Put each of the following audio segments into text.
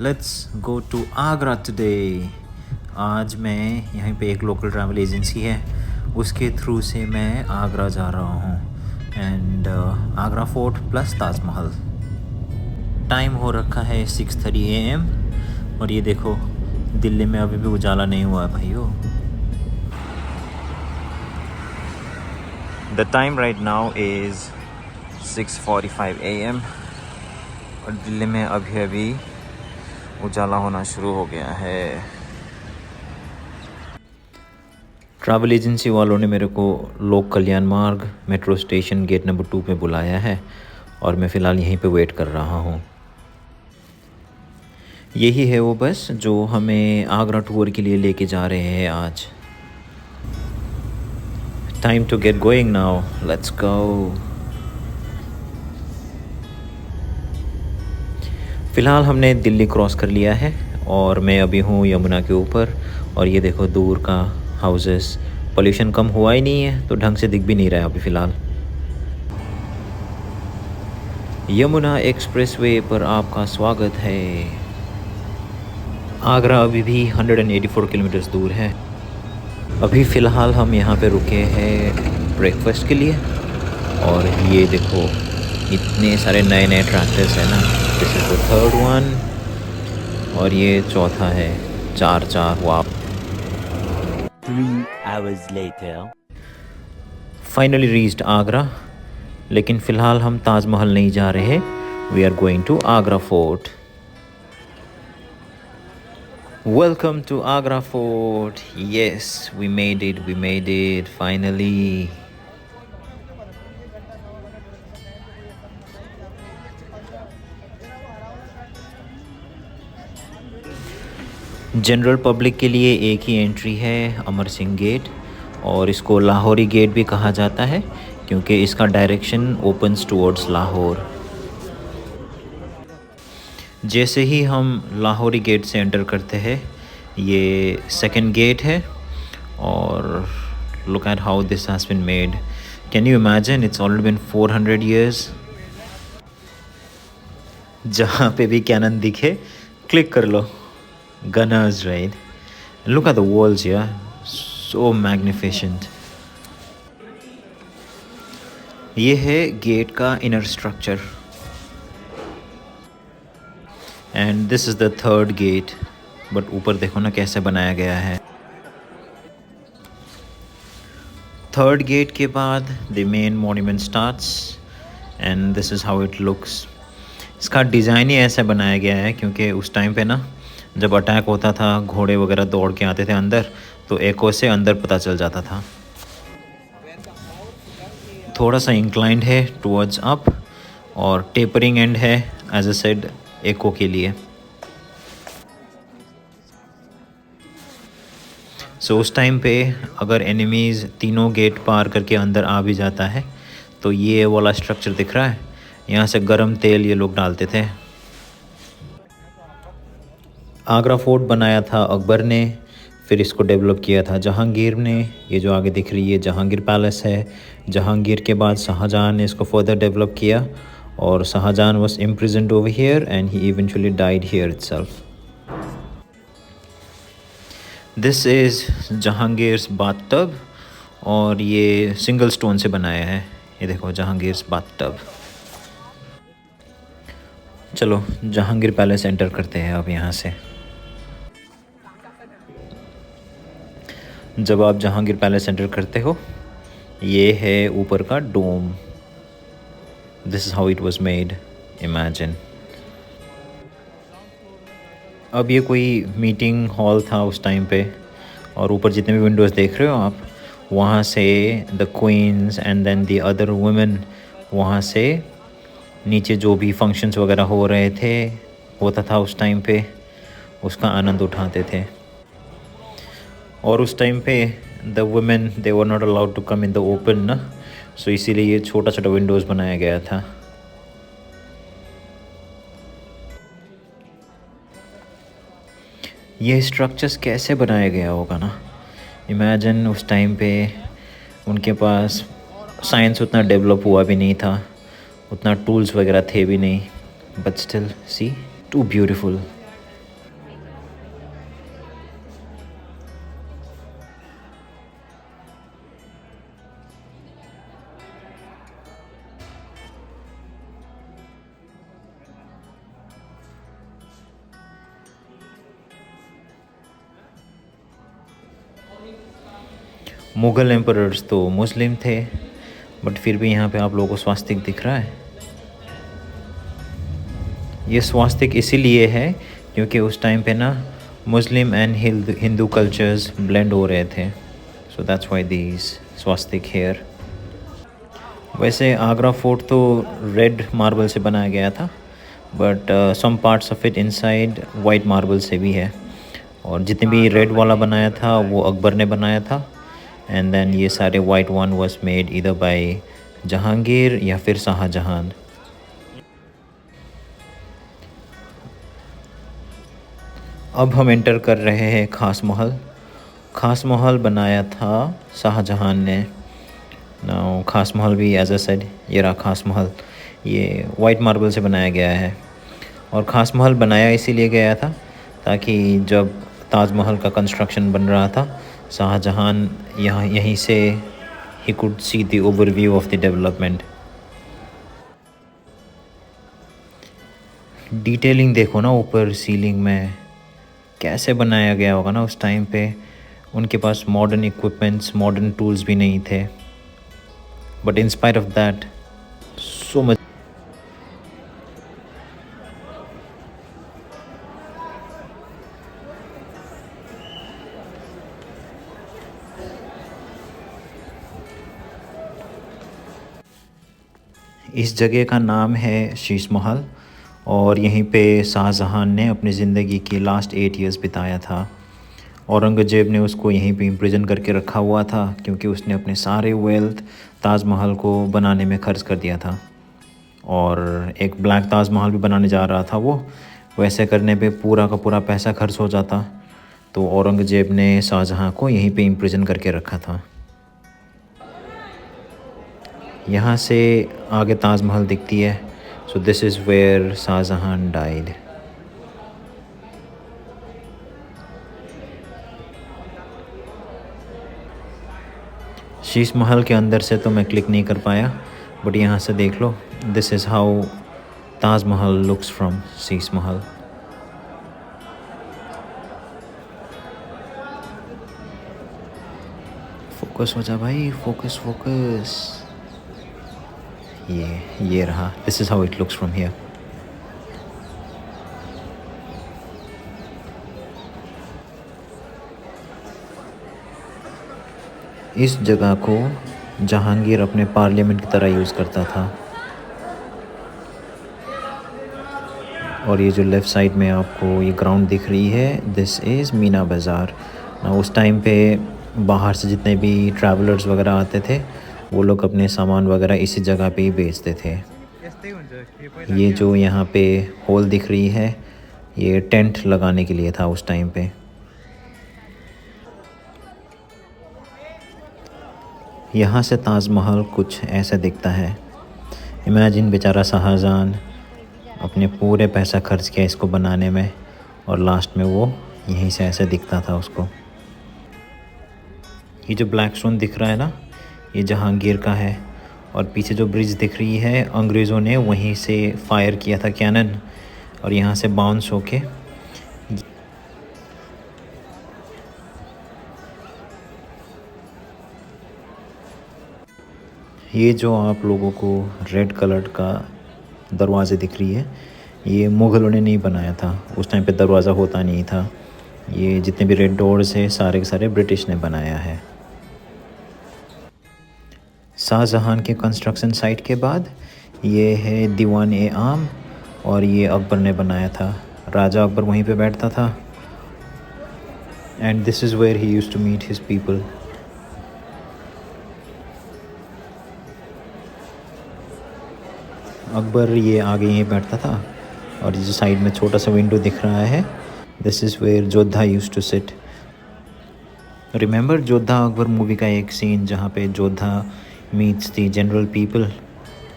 Let's go to Agra today. आज मैं यहीं पे एक लोकल ट्रैवल एजेंसी है, उसके थ्रू से मैं आगरा जा रहा हूँ and Agra fort plus Taj Mahal. Time हो रखा है 6:30 AM और ये देखो दिल्ली में अभी भी उजाला नहीं हुआ है भाइयों। The time right now is 6:45 AM और दिल्ली में अभी अभी उजाला होना शुरू हो गया है। ट्रैवल एजेंसी वालों ने मेरे को लोक कल्याण मार्ग मेट्रो स्टेशन गेट नंबर 2 पे बुलाया है और मैं फ़िलहाल यहीं पे वेट कर रहा हूँ। यही है वो बस जो हमें आगरा टूर के लिए लेके जा रहे हैं आज। Time to get going now, let's go. फ़िलहाल हमने दिल्ली क्रॉस कर लिया है और मैं अभी हूँ यमुना के ऊपर और ये देखो दूर का हाउसेस। पोल्यूशन कम हुआ ही नहीं है तो ढंग से दिख भी नहीं रहा है अभी फ़िलहाल। यमुना एक्सप्रेसवे पर आपका स्वागत है। आगरा अभी भी 184 किलोमीटर्स दूर है। अभी फ़िलहाल हम यहाँ पे रुके हैं ब्रेकफास्ट के लिए और ये देखो इतने सारे नए नए ट्रैक्टर्स हैं ना। This is the third one और ये चौथा है। चार वाप। 3 hours later. Finally reached Agra, लेकिन फ़िलहाल हम ताजमहल नहीं जा रहे। We are going to Agra fort. Welcome to Agra fort. Yes we made it finally. General public के लिए एक ही एंट्री है, अमर सिंह गेट, और इसको लाहौरी गेट भी कहा जाता है क्योंकि इसका डायरेक्शन ओपन्स टुवर्ड्स लाहौर। जैसे ही हम लाहौरी गेट से एंटर करते हैं, ये सेकंड गेट है और look at how this has been made. Can you imagine, it's already been 400 years। जहाँ पे भी कैनन दिखे क्लिक कर लो। Gunners, right? Look at the walls here, so magnificent. ये है गेट का inner structure and this is the third gate. But ऊपर देखो ना कैसे बनाया गया है। थर्ड गेट के बाद the main monument starts and this is how it looks. इसका डिज़ाइन ही ऐसा बनाया गया है क्योंकि उस टाइम पे ना जब अटैक होता था घोड़े वगैरह दौड़ के आते थे अंदर, तो एको से अंदर पता चल जाता था। थोड़ा सा इंक्लाइंड है टुवर्ड्स अप और टेपरिंग एंड है एज अ सेड एको के लिए। सो उस टाइम पे अगर एनिमीज़ तीनों गेट पार करके अंदर आ भी जाता है तो ये वाला स्ट्रक्चर दिख रहा है, यहाँ से गर्म तेल ये लोग डालते थे। आगरा फोर्ट बनाया था अकबर ने, फिर इसको डेवलप किया था जहांगीर ने। ये जो आगे दिख रही है जहांगीर पैलेस है। जहांगीर के बाद शाहजहां ने इसको फर्दर डेवलप किया और Shahjahan was imprisoned over here and he eventually died here itself. This is Jahangir's bathtub और ये सिंगल स्टोन से बनाया है। ये देखो जहांगीर्स बाथटब। चलो जहांगीर पैलेस एंटर करते हैं अब यहाँ से। जब आप जहांगीर पैलेस एंटर करते हो, ये है ऊपर का dome. This is how it was made, imagine. अब ये कोई मीटिंग हॉल था उस टाइम पे और ऊपर जितने भी विंडोज़ देख रहे हो आप, वहाँ से the queens and then the other women वहाँ से नीचे जो भी फंक्शंस वगैरह हो रहे थे, होता था उस टाइम पे, उसका आनंद उठाते थे। और उस टाइम पे the women they were not allowed to come in the open ना, सो इसीलिए ये छोटा छोटा विंडोज़ बनाया गया था। ये स्ट्रक्चर्स कैसे बनाया गया होगा ना। इमेजिन उस टाइम पे उनके पास साइंस उतना डेवलप हुआ भी नहीं था, उतना टूल्स वगैरह थे भी नहीं, but still see too beautiful. Mughal emperors तो मुस्लिम थे, बट फिर भी यहाँ पे आप लोगों को स्वास्तिक दिख रहा है। ये स्वास्तिक इसीलिए है क्योंकि उस टाइम पे ना Muslim and Hindu cultures blend हो रहे थे, so that's why these swastik here. वैसे आगरा फोर्ट तो रेड मार्बल से बनाया गया था, but some parts of it inside white marble से भी है। और जितने भी रेड वाला बनाया था वो अकबर ने बनाया था, एंड देन ये सारे white one was made either by Jahangir या फिर शाहजहां। अब हम एंटर कर रहे हैं खास महल। खास महल बनाया था शाहजहां ने। नाउ खास महल भी एज अ सेड, ये रहा खास महल, ये वाइट मार्बल से बनाया गया है। और खास महल बनाया इसीलिए गया था ताकि जब ताजमहल का कंस्ट्रक्शन बन रहा था, शाहजहां यहीं से he could see the overview of the development. Detailing देखो ना ऊपर सीलिंग में, कैसे बनाया गया होगा ना उस टाइम पे। उनके पास मॉडर्न इक्विपमेंट्स, मॉडर्न टूल्स भी नहीं थे, but in spite of that so much. इस जगह का नाम है शीश महल, और यहीं पे शाहजहां ने अपनी ज़िंदगी की लास्ट 8 ईयर्स बिताया था। औरंगज़ेब ने उसको यहीं पे इम्प्रिजन करके रखा हुआ था क्योंकि उसने अपने सारे वेल्थ ताजमहल को बनाने में खर्च कर दिया था, और एक ब्लैक ताजमहल भी बनाने जा रहा था वो। वैसे करने पे पूरा का पूरा पैसा खर्च हो जाता, तो औरंगज़ेब ने शाहजहां को यहीं पे इम्प्रिजन करके रखा था। यहाँ से आगे ताजमहल दिखती है, so this is where Shah Jahan died. Sheesh Mahal के अंदर से तो मैं क्लिक नहीं कर पाया, बट यहाँ से देख लो, this is how Taj Mahal looks from Sheesh Mahal. Focus हो जा भाई, फोकस फोकस। ये रहा, this is how it looks from here. इस जगह को जहांगीर अपने पार्लियामेंट की तरह यूज़ करता था। और ये जो लेफ़्ट साइड में आपको ये ग्राउंड दिख रही है, दिस इज़ मीना बाज़ार। उस टाइम पे बाहर से जितने भी ट्रैवलर्स वगैरह आते थे, वो लोग अपने सामान वगैरह इसी जगह पे ही बेचते थे। ये जो यहाँ पे होल दिख रही है, ये टेंट लगाने के लिए था उस टाइम पे। यहाँ से ताजमहल कुछ ऐसा दिखता है। इमेजिन बेचारा शाहजहां अपने पूरे पैसा खर्च किया इसको बनाने में, और लास्ट में वो यहीं से ऐसे दिखता था उसको। ये जो ब्लैक स्टोन दिख रहा है ना, ये जहांगीर का है। और पीछे जो ब्रिज दिख रही है, अंग्रेज़ों ने वहीं से फायर किया था कैनन, और यहाँ से बाउंस होके ये जो आप लोगों को रेड कलर का दरवाज़े दिख रही है, ये मुग़लों ने नहीं बनाया था। उस टाइम पे दरवाज़ा होता नहीं था। ये जितने भी रेड डोर्स हैं सारे के सारे ब्रिटिश ने बनाया है। शाहजहां के कंस्ट्रक्शन साइट के बाद ये है दीवान-ए-आम, और ये अकबर ने बनाया था। राजा अकबर वहीं पे बैठता था, and this is where he used to meet his people. Akbar ये आगे यहीं बैठता था, और जो साइड में छोटा सा विंडो दिख रहा है, this is where Jodha used to sit. Remember Jodha Akbar movie का एक सीन जहाँ पे Jodha meets the general people,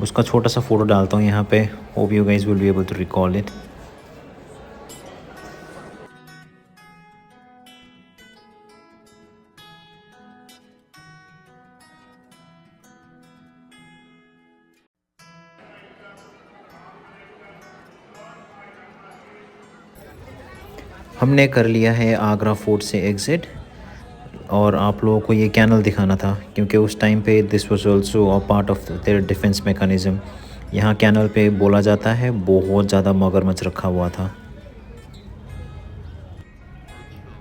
उसका छोटा सा फ़ोटो डालता हूँ यहाँ पे। Hope you guys will be able to recall it. हमने कर लिया है आगरा फोर्ट से एग्ज़िट। और आप लोगों को ये कैनल दिखाना था क्योंकि उस टाइम पे this was also a part of their defence mechanism. यहाँ कैनल पे बोला जाता है बहुत ज़्यादा मगरमच्छ रखा हुआ था।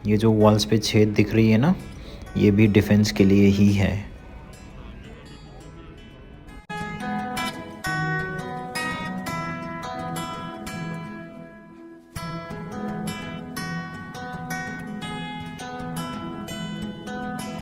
ये जो वॉल्स पे छेद दिख रही है ना, ये भी डिफेंस के लिए ही है।